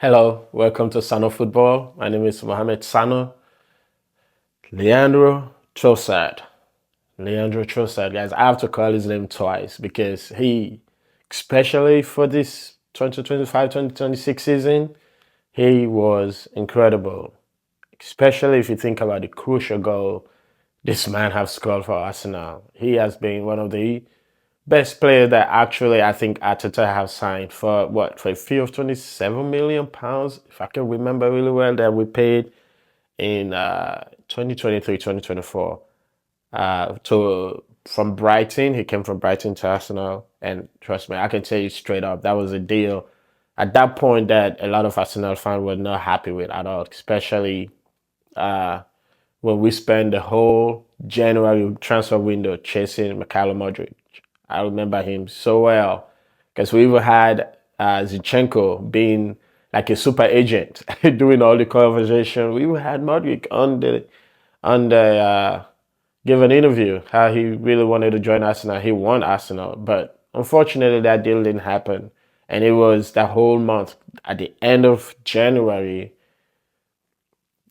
Hello, welcome to Sano Football. My name is Mohamed Sano. Leandro Trossard. Leandro Trossard, guys. I have to call his name twice because especially for this 2025-2026 season, he was incredible. Especially if you think about the crucial goal this man has scored for Arsenal. He has been one of the best player that actually I think Arteta have signed for for a fee of £27 million, if I can remember really well, that we paid in 2023, 2024. To From Brighton. He came from Brighton to Arsenal, and trust me, I can tell you straight up, that was a deal at that point that a lot of Arsenal fans were not happy with at all, especially uh, when we spent the whole January transfer window chasing Mikhailo Modric. I remember him so well because we even had Zinchenko being like a super agent doing all the conversation. We even had Modric on the give an interview how he really wanted to join Arsenal. He won Arsenal, but unfortunately that deal didn't happen. And it was that whole month at the end of January.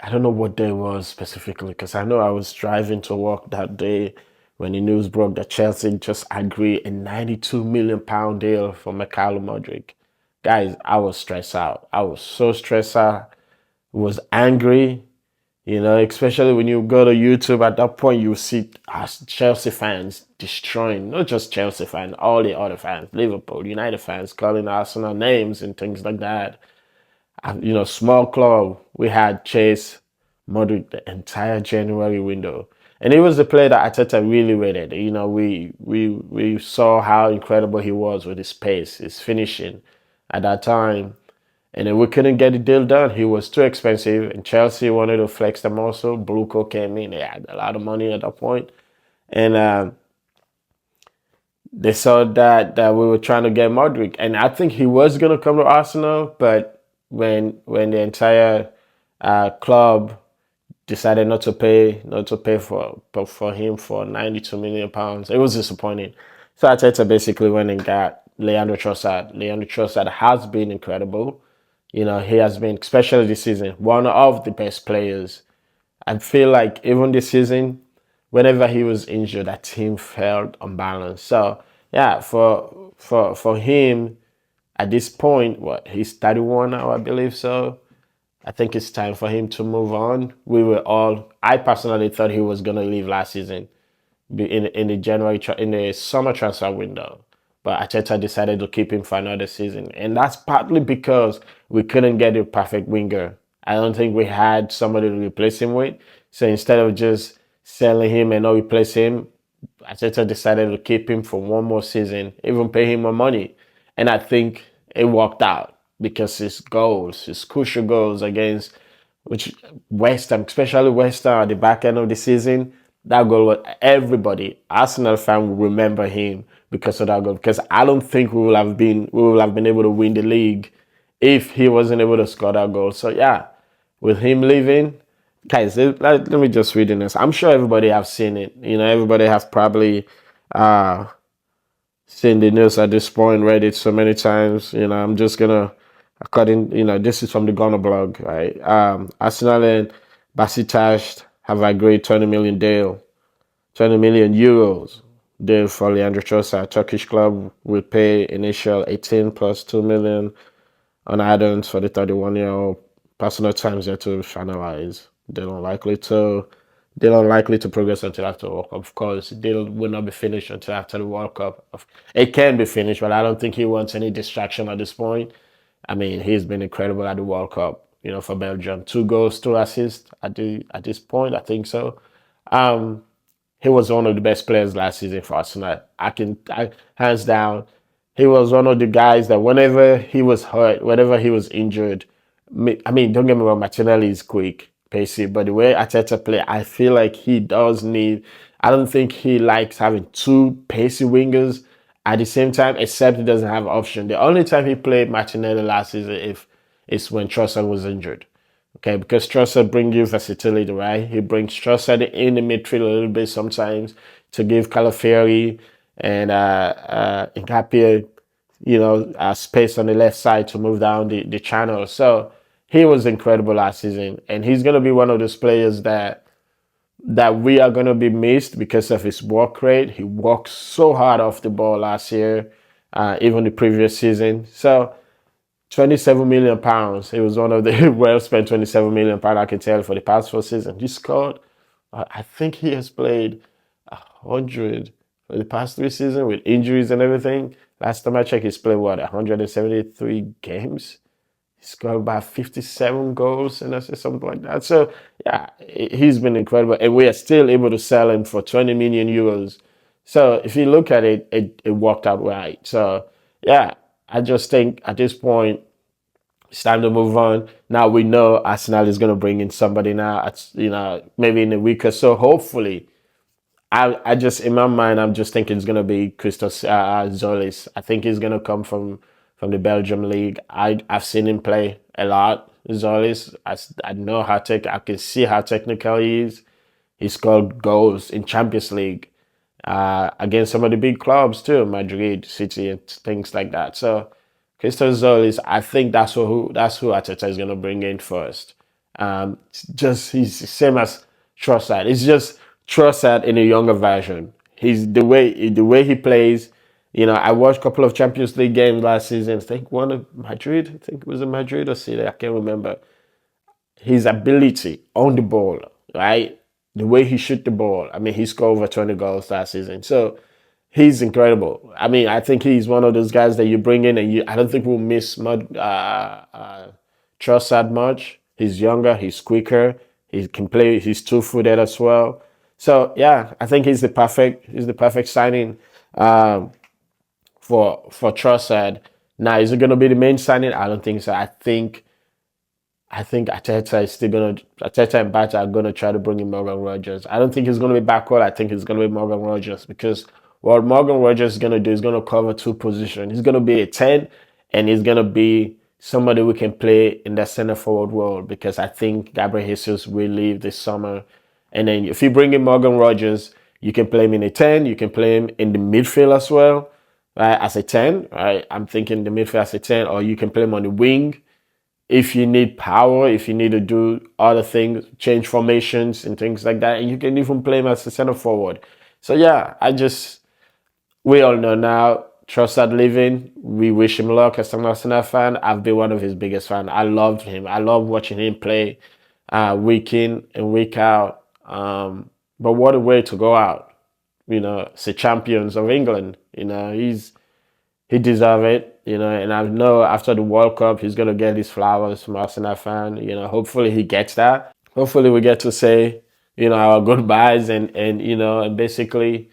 I don't know what day it was specifically because I know I was driving to work that day when the news broke that Chelsea just agreed a £92 million deal for Mikhailo Modric. Guys, I was stressed out. I was so stressed out. Was angry, especially when you go to YouTube at that point, you see us Chelsea fans destroying, not just Chelsea fans, all the other fans, Liverpool, United fans, calling Arsenal names and things like that. Small club, we had Chase Modric the entire January window. And he was the player that Ateta really rated. We saw how incredible he was with his pace, his finishing at that time. And then we couldn't get the deal done. He was too expensive, and Chelsea wanted to flex them also. Bluco came in; they had a lot of money at that point, and they saw that we were trying to get Modric, and I think he was gonna come to Arsenal, but when the entire club decided not to pay for him for £92 million, it was disappointing. So Arteta basically went and got Leandro Trossard. Leandro Trossard has been incredible. He has been, especially this season, one of the best players. I feel like even this season, whenever he was injured, that team felt unbalanced. So yeah, for him at this point, he's 31 now, I believe so. I think it's time for him to move on. I personally thought he was gonna leave last season in the summer transfer window. But Arteta decided to keep him for another season. And that's partly because we couldn't get a perfect winger. I don't think we had somebody to replace him with. So instead of just selling him and not replace him, Arteta decided to keep him for one more season, even pay him more money. And I think it worked out because his crucial goals against which West Ham, especially West Ham at the back end of the season, that goal, everybody, Arsenal fan will remember him because of that goal. Because I don't think we will have been able to win the league if he wasn't able to score that goal. So yeah, with him leaving, guys, let me just read in this. I'm sure everybody have seen it. Everybody have probably uh seen the news at this point, read it so many times. I'm just gonna this is from the Ghana blog, right? Arsenal and Beşiktaş have agreed 20 million deal, 20 million euros deal for Leandro Trossard. Turkish club will pay initial 18 plus 2 million on add-ons for the 31-year-old. Personal times yet to finalize. They're unlikely to progress until after the World Cup. Of course, the deal will not be finished until after the World Cup. It can be finished, but I don't think he wants any distraction at this point. I mean, he's been incredible at the World Cup, for Belgium. 2 goals, 2 assists at this point, I think so. Um, he was one of the best players last season for Arsenal. Hands down, he was one of the guys that whenever he was hurt, whenever he was injured, I mean, don't get me wrong, Martinelli is quick, pacey, but the way Arteta play, I feel like he does need. I don't think he likes having two pacey wingers at the same time, except he doesn't have option. The only time he played Martinelli last season is when Trossard was injured. Okay, because Trossard brings you versatility, right? He brings Trossard in the midfield a little bit sometimes to give Calafiori and Nkapia space on the left side to move down the channel. So he was incredible last season, and he's gonna be one of those players that we are gonna be missed because of his work rate. He worked so hard off the ball last year, even the previous season. So 27 million pounds. It was one of the well spent 27 million pounds I can tell for the past 4 seasons. He scored. I think he has played 100 for the past 3 seasons with injuries and everything. Last time I checked, he's played 173 games. He scored about 57 goals and that's something like that. So yeah, he's been incredible, and we are still able to sell him for 20 million euros. So if you look at it, it worked out right. So yeah, I just think at this point it's time to move on. Now we know Arsenal is going to bring in somebody now. Maybe in a week or so. Hopefully, I just in my mind I'm just thinking it's gonna be Christos Zolis. I think he's gonna come from the Belgium league. I've seen him play a lot. Zolis. I know I can see how technical he is. He scored goals in Champions League against some of the big clubs too, Madrid, City, and things like that. So Christos Zolis, I think that's who Arteta is gonna bring in first. He's the same as Trossard. It's just Trossard in a younger version. He's the way he plays. I watched a couple of Champions League games last season. I think one of Madrid. I think it was in Madrid or City. I can't remember. His ability on the ball, right? The way he shoot the ball. I mean, he scored over 20 goals last season. So he's incredible. I mean, I think he's one of those guys that you bring in, and I don't think we'll miss Trossard much. He's younger. He's quicker. He can play. He's two-footed as well. So yeah, I think he's the perfect signing for Trossard. Now, is it going to be the main signing? I don't think so. I think Arteta and Bata are gonna try to bring in Morgan Rogers. I don't think he's gonna be backward. I think it's gonna be Morgan Rogers, because what Morgan Rogers is gonna do is gonna cover two positions. He's gonna be a 10, and he's gonna be somebody we can play in the center forward role, because I think Gabriel Jesus will leave this summer. And then if you bring in Morgan Rogers, you can play him in a 10. You can play him in the midfield as well, right? As a 10, right? I'm thinking the midfield as a 10, or you can play him on the wing. If you need power, if you need to do other things, change formations and things like that, and you can even play him as a center forward. So yeah, we all know now, Trossard leaving. We wish him luck as an Arsenal fan. I've been one of his biggest fans. I loved him. I love watching him play week in and week out. But what a way to go out, as the champions of England. He deserves it, and I know after the World Cup, he's going to get his flowers from Arsenal fan. Hopefully he gets that. Hopefully we get to say, our goodbyes and basically,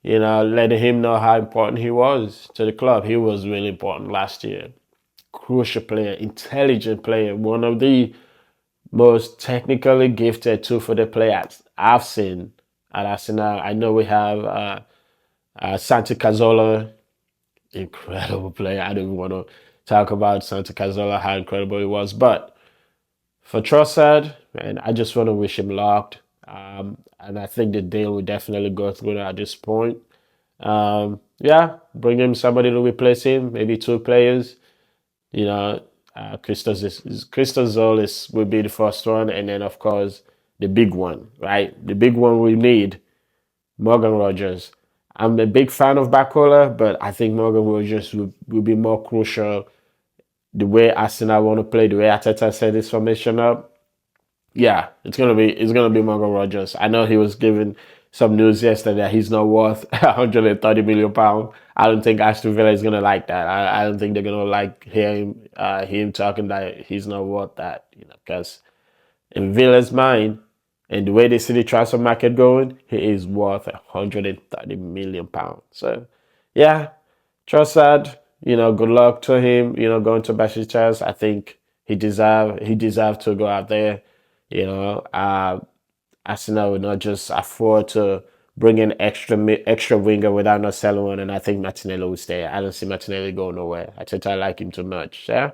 letting him know how important he was to the club. He was really important last year. Crucial player, intelligent player, one of the most technically gifted two-footed players I've seen at Arsenal. I know we have Santi Cazorla, incredible player. I don't even want to talk about Santi Cazorla, how incredible he was. But for Trossard, man, I just want to wish him luck. And I think the deal will definitely go through at this point. Bring him somebody to replace him, maybe two players. Christos Zolis will be the first one, and then of course the big one, right? The big one we need, Morgan Rogers. I'm a big fan of Bakola, but I think Morgan Rogers will be more crucial. The way Arsenal want to play, the way Arteta set this formation up, yeah, it's gonna be Morgan Rogers. I know he was given some news yesterday that he's not worth 130 million pounds. I don't think Aston Villa is gonna like that. I don't think they're gonna like hearing him talking that he's not worth that. Because in Villa's mind and the way they see the transfer market going, he is worth 130 million pounds. So, yeah, Trossard. Good luck to him. Going to Beşiktaş. I think he deserves to go out there. Arsenal will not just afford to bring in extra winger without not selling one, and I think Martinelli will stay. I don't see Martinelli go nowhere. I like him too much. Yeah.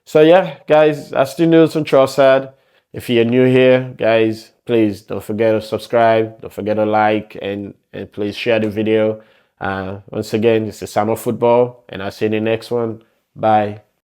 So yeah, guys, that's the news from Trossard. If you're new here, guys, please don't forget to subscribe. Don't forget to like and please share the video. Once again, it's the summer football, and I'll see you in the next one. Bye.